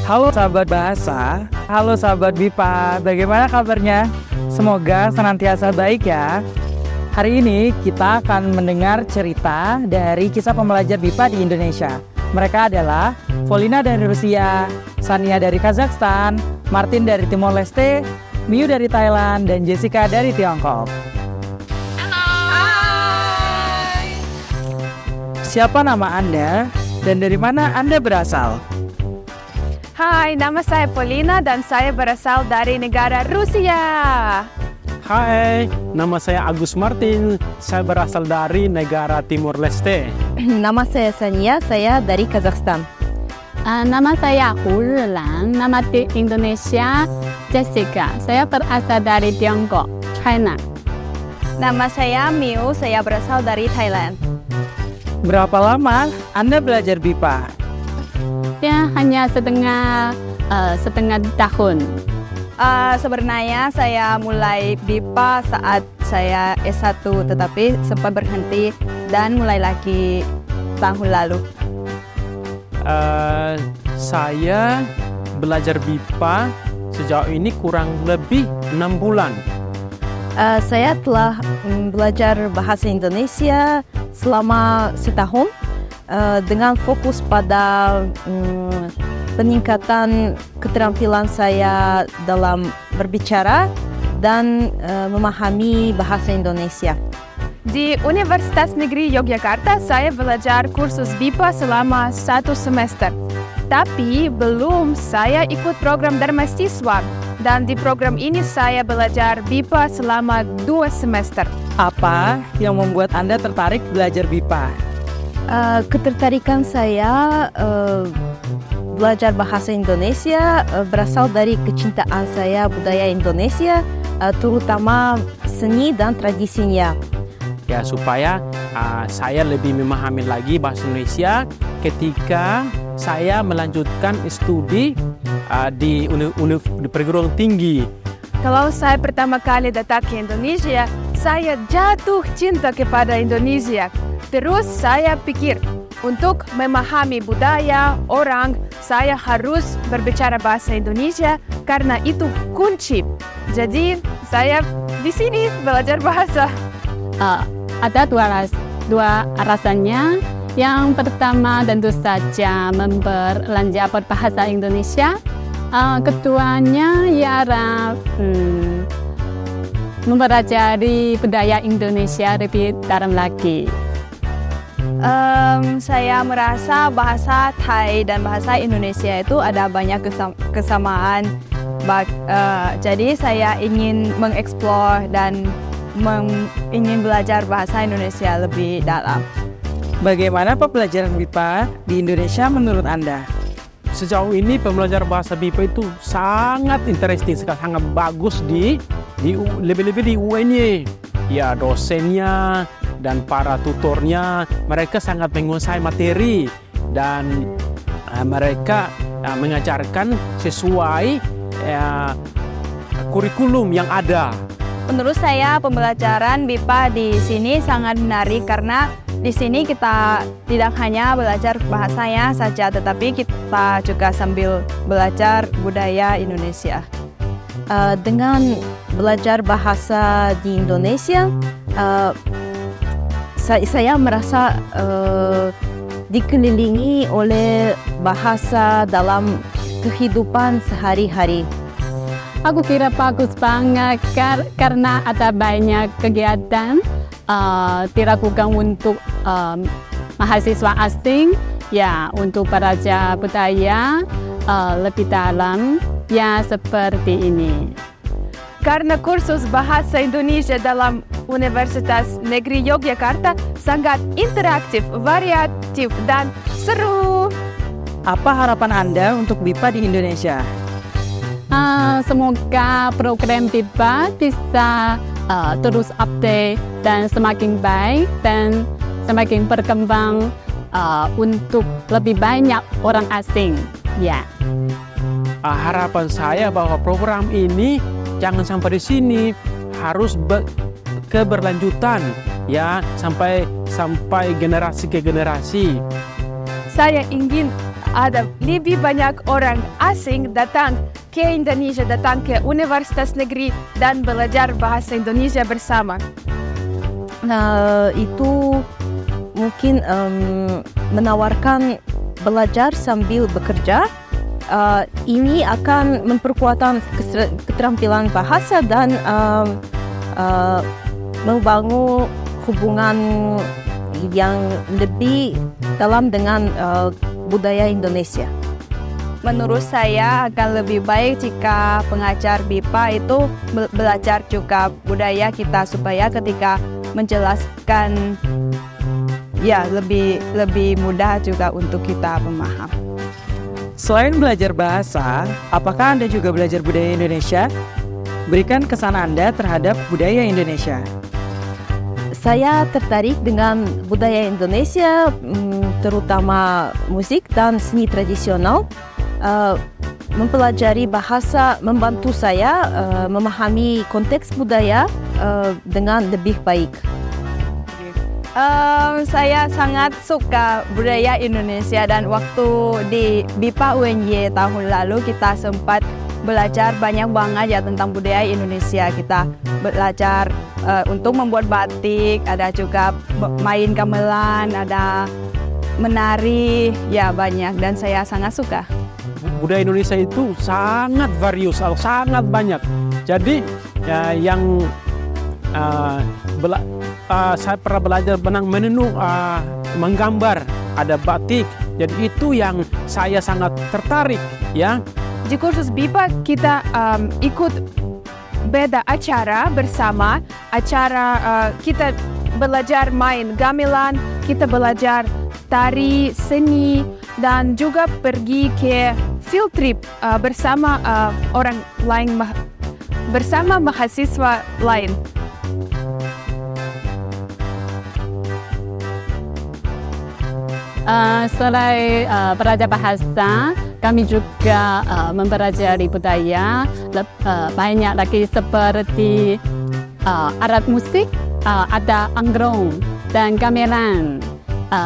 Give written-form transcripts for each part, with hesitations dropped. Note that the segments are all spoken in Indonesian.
Halo sahabat bahasa, halo sahabat BIPA, bagaimana kabarnya? Semoga senantiasa baik ya. Hari ini kita akan mendengar cerita dari kisah pembelajar BIPA di Indonesia. Mereka adalah Volina dari Rusia, Sania dari Kazakhstan, Martin dari Timor Leste, Miu dari Thailand, dan Jessica dari Tiongkok. Halo. Hai. Siapa nama Anda dan dari mana Anda berasal? Hai, nama saya Polina dan saya berasal dari negara Rusia. Hai, nama saya Agus Martin, saya berasal dari negara Timor Leste. Nama saya Sania, saya dari Kazakhstan. Nama saya Hulan, nama di Indonesia Jessica, saya berasal dari Tiongkok, China. Nama saya Miu, saya berasal dari Thailand. Berapa lama Anda belajar BIPA? Ya, hanya setengah tahun. Sebenarnya saya mulai BIPA saat saya S1, tetapi sempat berhenti dan mulai lagi tahun lalu. Saya belajar BIPA sejauh ini kurang lebih 6 bulan. Saya telah belajar bahasa Indonesia selama setahun dengan fokus pada peningkatan keterampilan saya dalam berbicara dan memahami bahasa Indonesia. Di Universitas Negeri Yogyakarta, saya belajar kursus BIPA selama 1 semester. Tapi belum saya ikut program Dharma Siswa, dan di program ini saya belajar BIPA selama 2 semester. Apa yang membuat Anda tertarik belajar BIPA? Ketertarikan saya belajar bahasa Indonesia berasal dari kecintaan saya budaya Indonesia, terutama seni dan tradisinya. Ya, supaya saya lebih memahami lagi bahasa Indonesia ketika saya melanjutkan studi di perguruan tinggi. Kalau saya pertama kali datang ke Indonesia, saya jatuh cinta kepada Indonesia. Terus saya pikir, untuk memahami budaya orang, saya harus berbicara bahasa Indonesia karena itu kunci. Jadi saya di sini belajar bahasa. Ada dua alasannya. Yang pertama tentu saja memperlanjut berbahasa Indonesia. Keduanya ialah mempelajari budaya Indonesia lebih dalam lagi. Saya merasa bahasa Thai dan bahasa Indonesia itu ada banyak kesamaan. Jadi saya ingin mengeksplor dan ingin belajar bahasa Indonesia lebih dalam. Bagaimana pembelajaran BIPA di Indonesia menurut Anda? Sejauh ini pembelajaran bahasa BIPA itu sangat interesting, sangat bagus lebih-lebih di UNY. Ya, dosennya dan para tutornya, mereka sangat menguasai materi dan mereka mengajarkan sesuai kurikulum yang ada. Menurut saya pembelajaran BIPA di sini sangat menarik karena di sini kita tidak hanya belajar bahasanya saja, tetapi kita juga sambil belajar budaya Indonesia. Dengan belajar bahasa di Indonesia, saya merasa dikelilingi oleh bahasa dalam kehidupan sehari-hari. Aku kira bagus banget karena ada banyak kegiatan dilakukan untuk mahasiswa asing, ya, untuk belajar budaya lebih dalam, ya, seperti ini. Karena kursus bahasa Indonesia dalam Universitas Negeri Yogyakarta sangat interaktif, variatif, dan seru. Apa harapan Anda untuk BIPA di Indonesia? Semoga program BIPA bisa terus update dan semakin baik dan semakin berkembang untuk lebih banyak orang asing. Ya. Harapan saya bahwa program ini jangan sampai di sini, harus keberlanjutan, ya, sampai generasi ke generasi. Saya ingin ada lebih banyak orang asing datang ke Indonesia, datang ke Universitas Negeri dan belajar bahasa Indonesia bersama. Nah, itu mungkin menawarkan belajar sambil bekerja. Ini akan memperkuatkan keterampilan bahasa dan membangun hubungan yang lebih dalam dengan budaya Indonesia. Menurut saya akan lebih baik jika pengajar BIPA itu belajar juga budaya kita supaya ketika menjelaskan ya lebih mudah juga untuk kita memaham. Selain belajar bahasa, apakah Anda juga belajar budaya Indonesia? Berikan kesan Anda terhadap budaya Indonesia. Saya tertarik dengan budaya Indonesia, terutama musik dan seni tradisional. Mempelajari bahasa membantu saya memahami konteks budaya dengan lebih baik. Saya sangat suka budaya Indonesia dan waktu di BIPA UNY tahun lalu kita sempat belajar banyak banget ya tentang budaya Indonesia. Kita belajar untuk membuat batik, ada juga main gamelan, ada menari, ya banyak dan saya sangat suka. Budaya Indonesia itu sangat varius, sangat banyak. Jadi yang saya pernah belajar menenun, menggambar, ada batik. Jadi itu yang saya sangat tertarik, ya. Di kursus BIPA kita ikut beda acara bersama. Kita belajar main gamelan, kita belajar tari, seni, dan juga pergi ke field trip bersama orang lain, bersama mahasiswa lain. Selain belajar bahasa, kami juga mempelajari budaya banyak lagi seperti alat musik, ada angklung dan gamelan.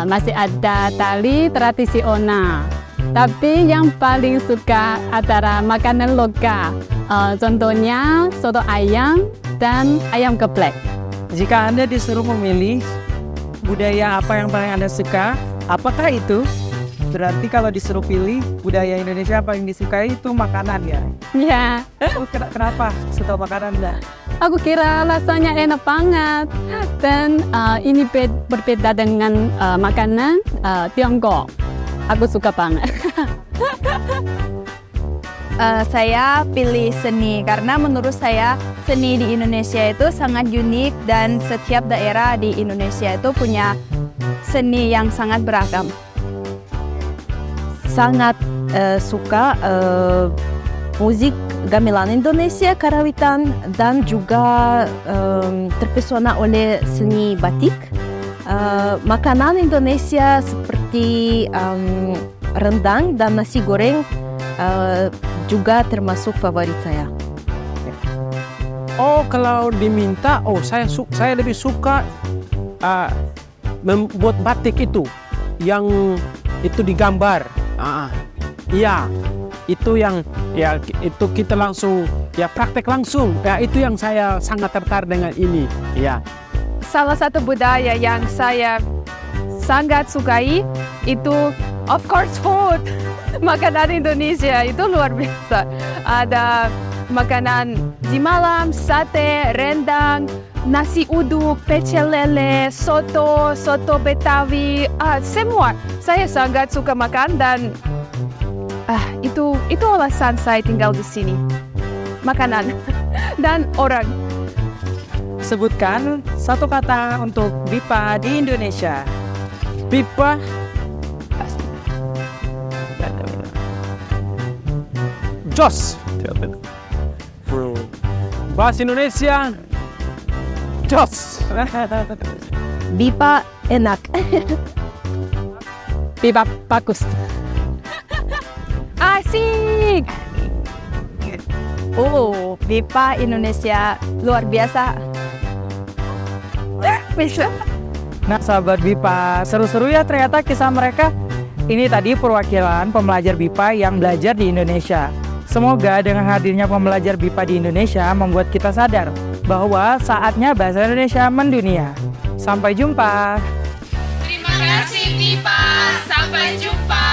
Masih ada tari tradisional. Tapi yang paling suka adalah makanan lokal. Contohnya soto ayam dan ayam geprek. Jika Anda disuruh memilih budaya apa yang paling Anda suka, apakah itu? Berarti kalau disuruh pilih budaya Indonesia apa yang disukai itu makanan ya? Ya. Kenapa suka makanan Anda? Aku kira rasanya enak banget dan ini berbeda dengan makanan Tiongkok. Aku suka banget. Saya pilih seni karena menurut saya seni di Indonesia itu sangat unik dan setiap daerah di Indonesia itu punya seni yang sangat beragam. Sangat suka musik gamelan Indonesia, karawitan, dan juga terpesona oleh seni batik. Makanan Indonesia seperti rendang dan nasi goreng juga termasuk favorit saya. Oh, kalau diminta, saya lebih suka membuat batik itu, yang itu digambar. Iya, itu yang itu kita langsung praktek langsung. Itu yang saya sangat tertarik dengan ini. Ya. Salah satu budaya yang saya sangat sukai itu of course food. Makanan Indonesia itu luar biasa. Ada makanan di malam, sate, rendang, nasi uduk, pecel lele, soto Betawi, semua. Saya sangat suka makan dan itu alasan saya tinggal di sini. Makanan dan orang. Sebutkan satu kata untuk BIPA di Indonesia. BIPA jos. Bahasa Indonesia jos. BIPA enak. BIPA bagus. Asik. BIPA Indonesia luar biasa. Bisa. Nah, sahabat BIPA, seru-seru ya ternyata kisah mereka. Ini tadi perwakilan pembelajar BIPA yang belajar di Indonesia. Semoga dengan hadirnya pembelajar BIPA di Indonesia membuat kita sadar bahwa saatnya bahasa Indonesia mendunia. Sampai jumpa. Terima kasih BIPA, sampai jumpa.